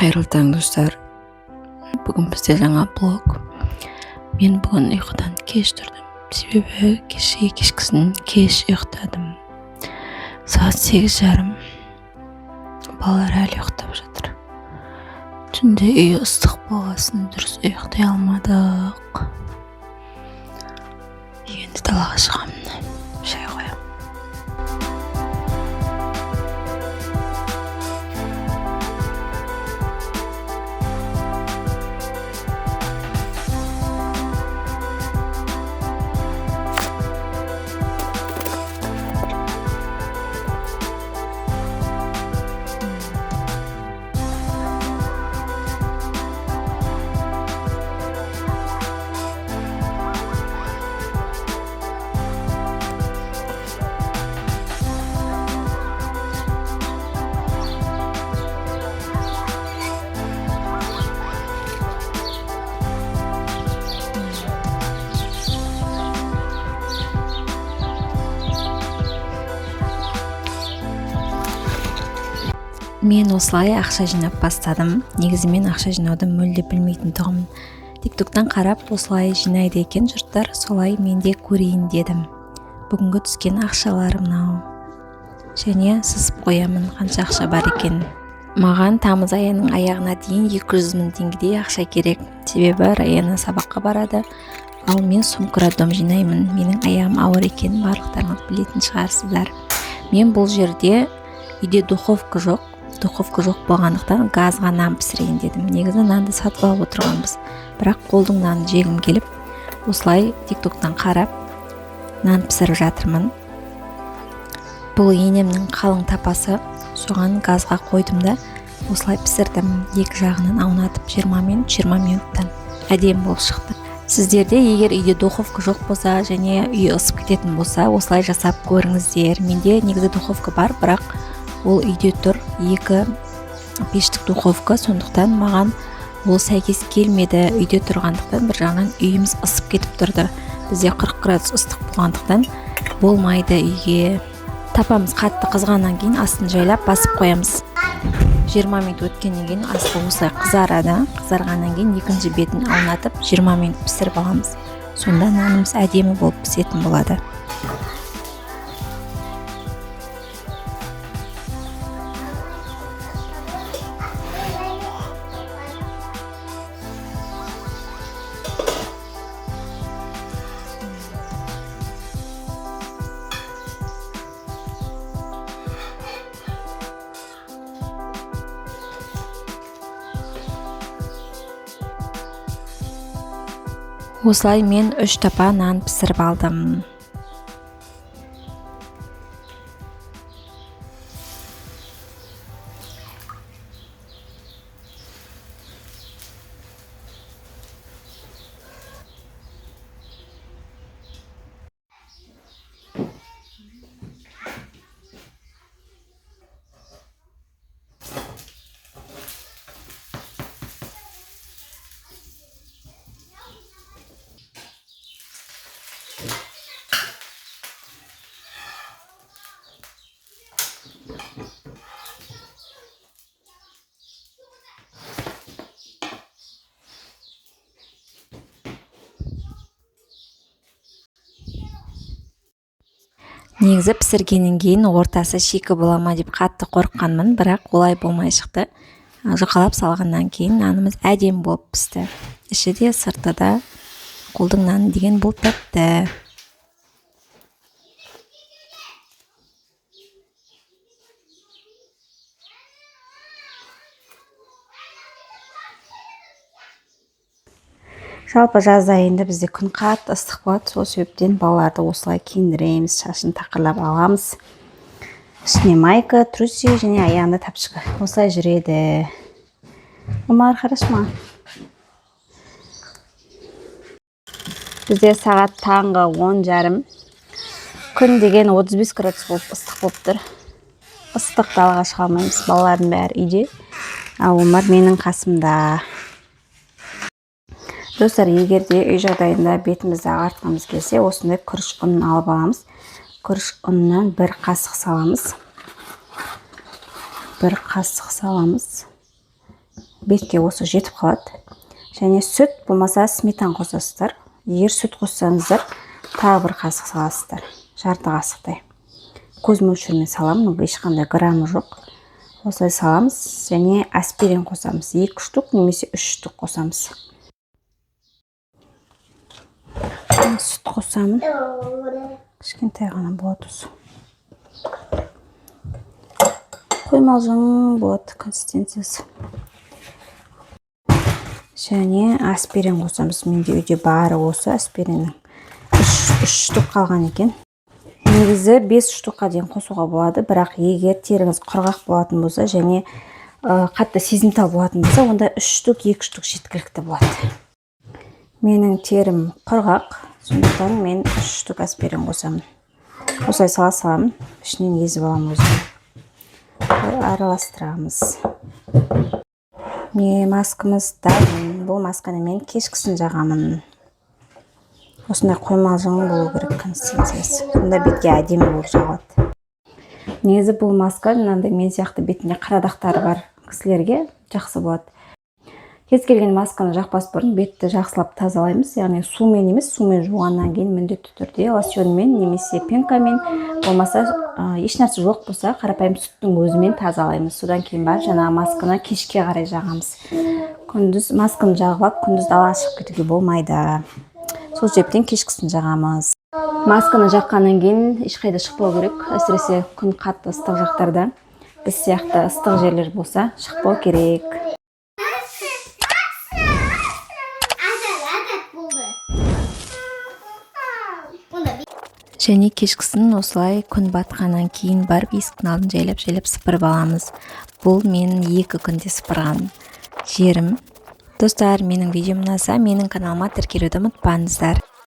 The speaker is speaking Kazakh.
Қайырлы таң достар. Бүгін бізде жаңа блог. Мен бүгін ұйқыдан кеш тұрдым. Себебі кешкісін кеш ұйықтадым. Сағат 8:30. Балалар әлі ұйықтап жатыр. Түнде үй ыстық болғасын дұрыс ұйықтай алмадық. Енді далаға шығамын. Шай қоямын. Мен осылай ақша жинап бастадым. Негізі мен ақша жинауды мүлде білмейтін тұғым. Тиктоктан қарап осылай жинайды екен жұрттар, солай мен де көрейін дедім. Бүгінгі түскен ақшалар мынау. Және сызып қоямын қанша ақша бар екен. Маған тамыз айының аяғына дейін 200 000 теңгедей ақша керек. Себебі Раяна сабаққа барады, ал мен сумкрадом жинаймын. Менің аяғым ауыр екен, барлықтарыңыз білетін шығарсыздар. Мен бұл жерде үйде духовка жоқ болғандықтан газға нан пісірейін дедім. Негізі нанды сатып алып отырғанбыз, бірақ қолдың нанын жегім келіп, осылай тиктоктан қарап нан пісіріп жатырмын. Бұл енемнің қалың тапасы, соған газға қойдым да осылай пісірдім. Екі жағынан аунатып 20 минуттан әдемі болып шықты. Сіздерде егер үйде духовка жоқ болса және үй ысып кететін болса, осылай жасап көріңіздер. Менде негізі духовка бар, бірақ ол үйде тұр, 2 пештік духовка, сондықтан маған ол сәйкес келмеді. Үйде тұрғандықтан бір жағынан үйіміз ысып кетіп тұрды. Бізде 40 градус ыстық болғандықтан болмайды үйге. Тапамыз қатты қызғаннан кейін астын жайлап басып қоямыз. 20 минут өткеннен кейін асты осылай қызарады. Қызарғаннан кейін екінші бетін аунатып 20 минут пісіріп аламыз. Сонда нанымыз әдемі болып пісетін болады. Осылай мен 3 тапа нан пісіріп алдым. Негізі пісіргеннен кейін ортасы шикі бола ма деп қатты қорыққанмын, бірақ олай болмай шықты. Жұқалап салғаннан кейін нанымыз әдемі болып пісті. Іші де сырты да қолдың наны деген болып тәтті. Жалпы жаз айында бізде күн қатты ыстық болады, сол себептен балаларды осылай киіндіреміз, шашын тақырлап аламыз. Ішіне майка, труси және аяғында тапшығы. Осылай жүреді. Умар, хорошо ма? Бізде сағат таңғы 10:30. Күн деген 35 градус болып ыстық болып тұр. Ыстық, далаға шыға алмаймыз, балалардың бәрі үйде. Ал Умар менің қасымда. Достар, егер де үй жағдайында бетімізді ағартқымыз келсе, осындай күріш ұнын алып аламыз. Күріш ұнынан 1 қасық саламыз. бетке осы жетіп қалады. Және сүт болмаса сметана қосасыздар. Егер сүт қоссаңыздар, тағы бір қасық саласыздар, жарты қасықтай. Көз мөлшерімен саламын, ешқандай грамы жоқ. Осылай саламыз, және аспирин қосамыз. 2 штук немесе 3 штук қосамыз. Сүт қосамын. Кішкентай ғана болады осы. Қоймалжың болады консистенциясы. Және аспирин қосамыз. Менде үйде бары осы аспириннің. 3 штук қалған екен. Негізі 5 штукқа дейін қосуға болады, бірақ егер теріңіз құрғақ болатын болса және қатты сезімтал болатын болса, онда 3 штук, 2 штук жеткілікті болады. Менің терім құрғақ, сондықтан мен 3 штук аспирин қосамын. Осылай саламын, ішінен езіп аламын өзім. Араластырамыз. Маскамыз дайын. Бұл масканы мен кешкісін жағамын. Осындай қоймалжың болу керек консистенциясы. Сонда бетке әдемі болып жағылады. Негізі бұл маска мынандай мен сияқты бетінде қара дақтары бар кісілерге жақсы болады. Кез келген масканы жақпас бұрын бетті жақсылап тазалаймыз. Яғни сумен емес, сумен жуғаннан кейін міндетті түрде лосьонмен немесе пенкамен, болмаса ешнәрсе жоқ болса, қарапайым сүттің өзімен тазалаймыз. Содан кейін бар жаңағы масканы кешке қарай жағамыз. Күндіз масканы жағып, күндіз далаға шығып кетуге болмайды. Сол себептен кешкісін жағамыз. Масканы жаққаннан кейін ешқайда шықпау керек. Әсіресе күн қатты ыстық жақтарда, біз сияқты ыстық жерлер болса, шықпау керек. Және кешкісін осылай күн батқаннан кейін барып есіктің алдын жайлап сыпырып аламыз. Бұл менің 2 күнде сыпырған жерім. Достар, менің видеом ұнаса, менің каналыма тіркелуді ұмытпаңыздар.